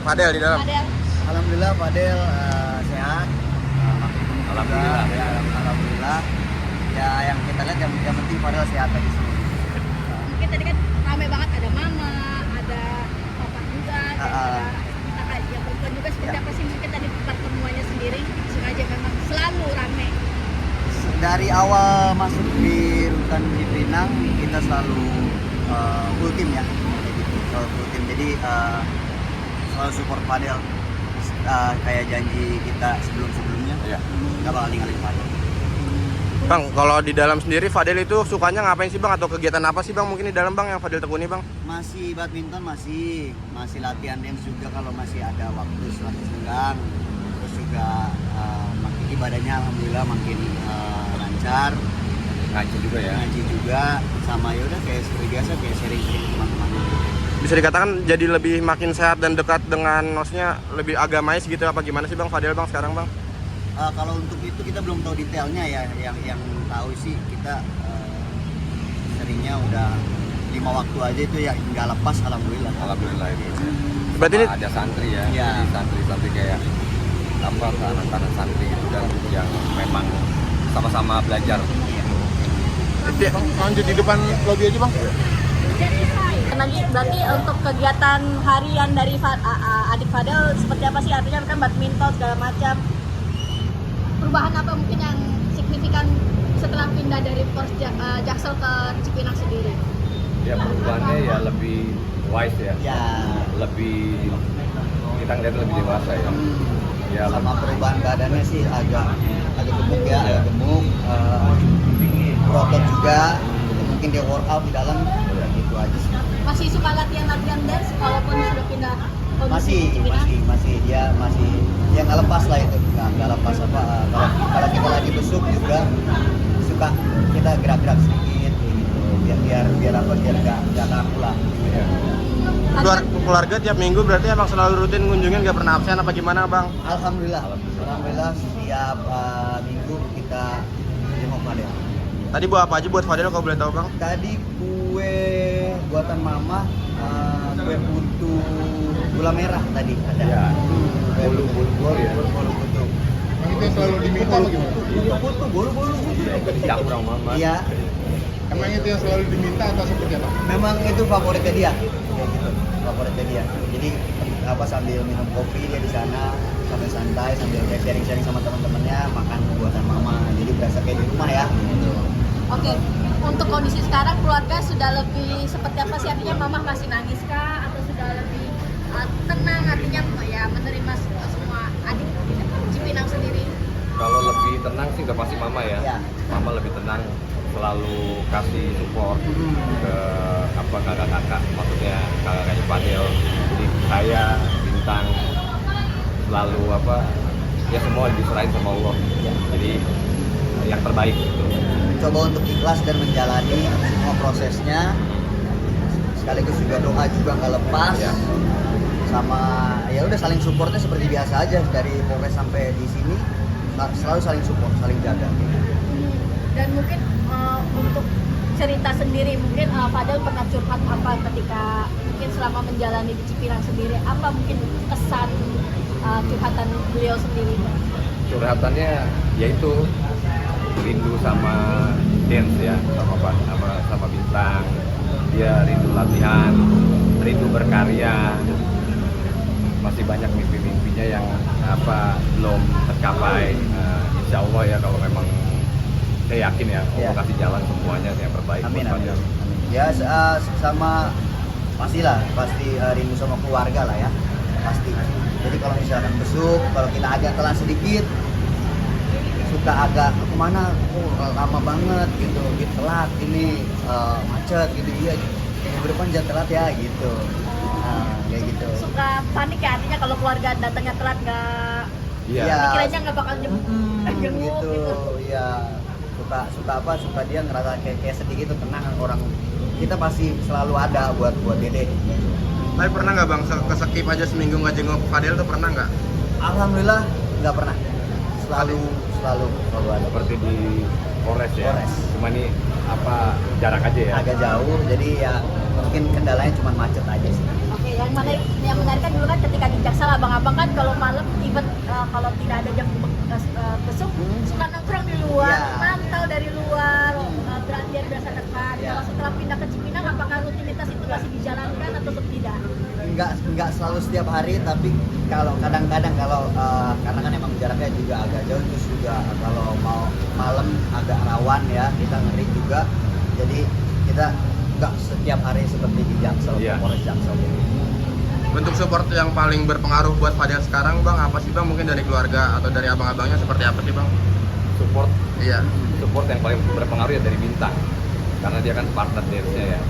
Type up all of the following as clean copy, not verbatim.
Fadel di dalam? Fadel. Alhamdulillah Fadel sehat. Alhamdulillah. Ya, alhamdulillah. Ya yang kita lihat yang penting Fadel sehat tadi. Mungkin tadi kan ramai banget, ada mama, ada papa juga, dan ada kakak yang perempuan juga. Seperti apa sih mungkin tadi pertemuannya sendiri? Sengaja memang selalu ramai. Dari awal masuk di rutan di Pinang kita selalu full tim ya, selalu full tim. Jadi selalu support Fadel. Kayak janji kita sebelumnya, Iya. nggak bakal ninggalin Fadel. Bang, kalau di dalam sendiri Fadel itu sukanya ngapain sih bang? Atau kegiatan apa sih bang mungkin di dalam bang yang Fadel tekuni bang? Masih badminton, masih latihan dance juga kalau masih ada waktu senggang. Terus juga makin ibadahnya alhamdulillah makin lancar. Ngaji juga ya. Ngaji juga, sama ya udah kayak seperti biasa kayak sharing-sharing teman-teman. Bisa dikatakan jadi lebih makin sehat dan dekat dengan maksudnya lebih agamais gitu apa gimana sih bang Fadel bang sekarang bang? Kalau untuk itu kita belum tahu detailnya ya. Yang tahu sih kita seringnya udah 5 waktu aja itu ya nggak lepas alhamdulillah. Alhamdulillah itu. Berarti ini Ada santri ya. Iya. Jadi santri kayak apa anak-anak santri itu kan yang memang sama-sama belajar. lanjut di depan lobby aja bang. Lagi berarti untuk kegiatan harian dari adik Fadel seperti apa sih? Artinya kan badminton segala macam. Perubahan apa mungkin yang signifikan setelah pindah dari Pors Jaksel ke Cipinang sendiri? Ya perubahannya ya lebih wise ya. Ya. Lebih kita ngeliat lebih dewasa ya. Ya Sama perubahan badannya sih agak gemuk ya, Iya. agak gemuk. Berotot juga. Mungkin dia workout di dalam. Ya, gitu aja sih. Masih suka latihan dance walaupun sudah pindah kondisi Masih dia nggak lepas lah itu, nggak lepas apa. Kalau kita lagi besuk juga suka kita gerak-gerak sedikit gitu, biar nggak kaku lah. ya. Keluarga tiap minggu berarti emang selalu rutin ngunjungin gak pernah absen apa gimana bang? Alhamdulillah setiap minggu kita jenguk Fadel. Tadi buat apa aja buat Fadel kalau boleh tahu bang? Tadi kue buatan mama, kue putu gula merah tadi ada. Ya. Bolu ya. putu. Yang itu yang selalu diminta apa gimana? Putu bolu. Dicampur sama mama. Iya, Emang itu yang selalu diminta atau seperti apa? memang itu favoritnya dia. Kayak gitu, favoritnya dia. Jadi apa sambil minum kopi dia di sana, sambil santai, sambil kayak sharing-sharing sama teman-temannya, makan buatan mama. Jadi berasa kayak di rumah ya. Oke, untuk kondisi sekarang keluarga sudah lebih seperti apa sih? Artinya mama masih nangis kah? Atau sudah lebih tenang? Artinya ya menerima semua adik Cipinang sendiri? Kalau lebih tenang sih udah pasti mama ya. Iya. Mama lebih tenang, selalu kasih support ke kakak-kakak, maksudnya kakak-kakaknya Fadel. Jadi saya, Bintang, selalu ya semua diserahin sama Allah. Jadi yang terbaik gitu. Coba untuk ikhlas dan menjalani semua prosesnya, sekaligus juga doa juga nggak lepas. Ya. Sama ya udah saling supportnya seperti biasa aja dari Polres sampai di sini, selalu saling support, saling jaga. Dan mungkin untuk cerita sendiri, mungkin Fadel pernah curhat apa ketika mungkin selama menjalani di Cipinang sendiri, apa mungkin kesan curhatan beliau sendiri? Curhatannya yaitu rindu sama dance ya, sama Bintang. Dia rindu latihan, rindu berkarya. Masih banyak mimpi-mimpinya yang belum tercapai. Insya Allah ya kalau memang saya yakin ya Allah kasih jalan semuanya yang terbaik. Amin, buat amin. Fadel. Ya sama pasti rindu sama keluarga lah ya, pasti. Jadi kalau misalkan besuk, kalau kita agak telat sedikit, suka agak kemana, lama banget gitu telat ini macet gitu, iya minggu depan jangan telat ya gitu. Kayak gitu. Suka panik ya, artinya kalau keluarga datangnya telat nggak, Iya. pikirannya nggak bakal jenguk gitu. Iya, suka dia ngerasa kayak sedih gitu, tenang orang kita pasti selalu ada buat Dede. Tapi pernah nggak bang kesakip aja seminggu nggak jenguk Fadel tuh pernah nggak? Alhamdulillah nggak pernah, selalu ada. Seperti di Polres ya. Polres. Cuma ini jarak aja ya. Agak jauh, jadi ya mungkin kendalanya cuma macet aja sih. Oke, yang mana yang menarik kan dulu kan ketika di Jaksel abang-abang kan kalau malam event kalau tidak ada jam besuk suka nongkrong di luar, Iya. mantau dari luar, berlatih berasa dekat. Iya. Kalau setelah pindah ke Cipinang apakah rutinitas itu masih dijalankan atau tidak? Nggak selalu setiap hari, tapi kalau kadang-kadang karena kan emang jaraknya juga agak jauh, terus juga kalau mau malam agak rawan ya, kita ngeri juga, jadi kita nggak setiap hari seperti di Jaksel, Iya. Polres Jaksel. Bentuk support yang paling berpengaruh buat Fadel sekarang bang apa sih bang? Mungkin dari keluarga atau dari abang-abangnya seperti apa sih bang? Support Iya. support yang paling berpengaruh ya dari Bintang, karena dia kan partner dance-nya ya,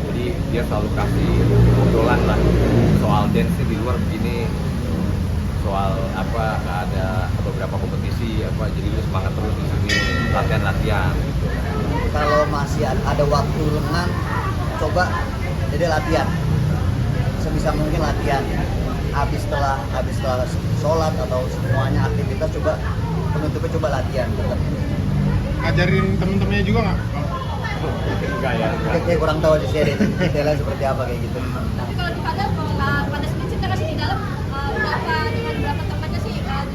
jadi dia selalu kasih obrolan lah soal dance di luar begini, soal apa ada beberapa kompetisi apa, jadi lu semangat terus di sini, latihan gitu. Kalau masih ada waktu lengang, coba jadi latihan, sebisa mungkin latihan. Habis setelah sholat atau semuanya aktivitas, coba penutupnya coba latihan tetap. Ajarin temen-temennya juga nggak? Enggak ya, enggak. Kayak kurang tahu aja sih detailnya seperti apa kayak gitu. Nah, Tapi kalau di Padang, pada sendiri kita kasih di dalam dengan berapa tempatnya sih di dalam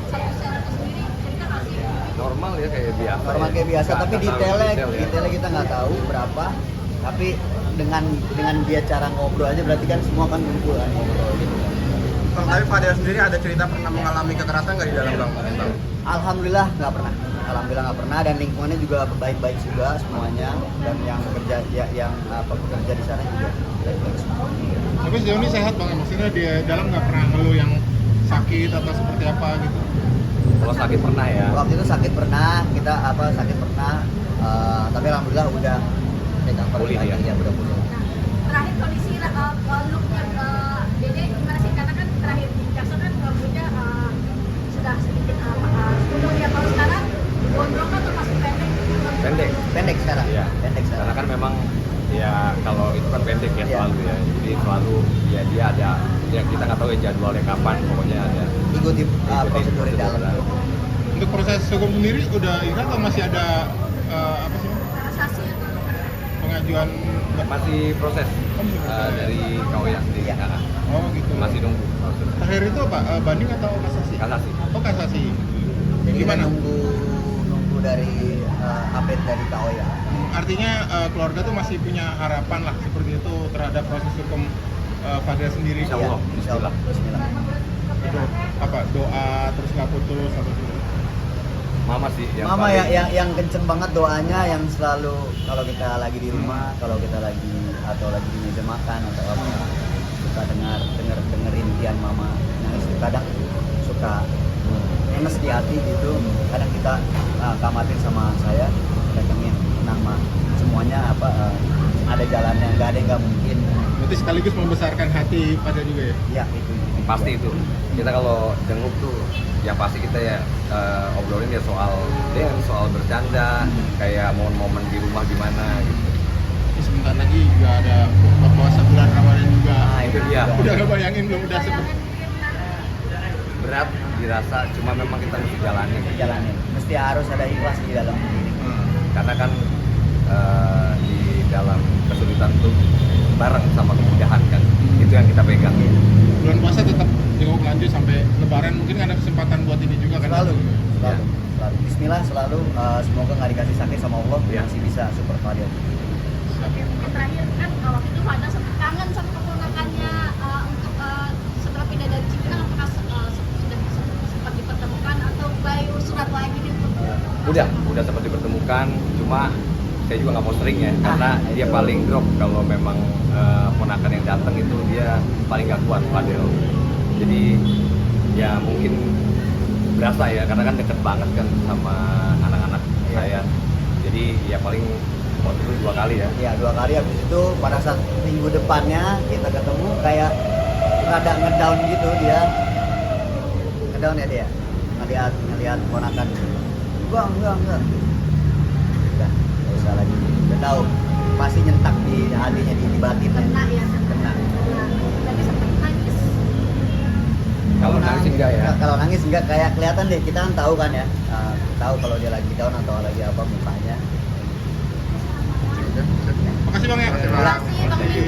satu sel itu sendiri cerita kasih. Normal ya kayak biasa. normal ya. kayak biasa, Nggak tapi terlalu detailnya detail ya. kita nggak tahu berapa. Tapi dengan dia cara ngobrol aja berarti kan semua kan ngumpul kan ngobrol gitu. Bang, tapi Fadel sendiri ada cerita pernah mengalami kekerasan nggak di dalam bang? Alhamdulillah nggak pernah. Alhamdulillah nggak pernah, dan lingkungannya juga baik-baik juga semuanya, dan yang bekerja bekerja di sana juga baik-baik semua. Tapi sejauh ini sehat banget, maksudnya di dalam nggak pernah ngeluh yang sakit atau seperti apa gitu. Kalau sakit pernah ya. Waktu itu sakit pernah, tapi alhamdulillah udah recover Pulih lagi, ya? ya udah pulih. Terakhir kondisi looknya Dede gimana sih? Karena kan terakhir di Jaksel kan rambutnya sudah sedikit gunung ya. Kalau sekarang gondrong atau masih pendek? Pendek. Pendek sekarang. Iya. Pendek Karena sekarang. kan memang ya kalau itu kan pendek ya Iya. selalu ya. Jadi selalu ya dia ada, ya kita nggak tahu ya jadwalnya kapan, pokoknya ada. Ikuti Ikuti prosedur di dalam. Untuk proses hukum sendiri udah ini atau masih ada apa sih Kasasi atau pengajuan? Masih proses dari KOYA sendiri. Iya. Nah, Oh gitu. masih nunggu proses Terakhir itu apa? Banding atau kasasi? kasasi. Oh kasasi. Jadi kita Gimana? nunggu dari update dari KOYA. Artinya keluarga tuh masih punya harapan lah seperti itu terhadap proses hukum Fadel sendiri. Insya Allah. Insya Allah. Bismillah. Itu apa doa terus nggak putus atau gitu. Mama sih yang Mama paling- yang kenceng banget doanya, yang selalu kalau kita lagi di rumah, kalau kita lagi di meja makan atau apa, suka denger impian mama nangis, kadang suka enes di hati gitu. Kadang kita kamatin sama saya, datengin nama semuanya ada jalannya, nggak ada yang nggak mungkin. Berarti sekaligus membesarkan hati pada juga ya. Ya itu pasti itu. Kita kalau jenguk tuh ya pasti kita ya obrolin ya soal dance, soal bercanda, kayak momen-momen di rumah gimana gitu. Ini sebentar lagi juga ada buka puasa bulan Ramadan juga. Nah, Itu dia. Udah ngebayangin belum? Udah seperti Berat dirasa, cuma memang kita mesti jalanin. jalanin, mesti harus ada ikhlas di dalam diri. Karena kan di dalam kesulitan tuh bareng sama kemudahan kan, itu yang kita pegang. bulan puasa tetap jenguk lanjut sampai Lebaran, mungkin ada kesempatan buat ini juga kan? Selalu. Ya. Bismillah selalu, semoga nggak dikasih sakit sama Allah, Ya. masih bisa support Fadel. Oke, mungkin terakhir kan waktu itu Fadel sempat kangen sama keponakannya untuk setelah pindah dari Cipinang, apakah sudah sempat dipertemukan atau bayu surat lagi Udah sempat dipertemukan, cuma saya juga nggak mau sering ya, karena dia paling drop kalau memang ponakan yang datang itu dia paling gak kuat Fadel. Jadi ya mungkin berasa ya, karena kan deket banget kan sama anak-anak saya. Jadi ya paling waktu itu 2 kali ya. Ya 2 kali, habis itu pada saat minggu depannya kita ketemu kayak rada ngedown gitu dia. Ngedown ya dia. Ngelihat ponakan. Enggak. Udah, nggak usah lagi. Udah tahu pasti nyentak di hatinya, di batinnya. kena ya Kena. tapi sempat nangis. Kalau nangis enggak ya. Kalau nangis enggak, kayak kelihatan deh, kita kan tahu kan ya. Tahu kalau dia lagi down atau lagi apa mukanya. Makasih Bang ya. Terima kasih Bang Minto.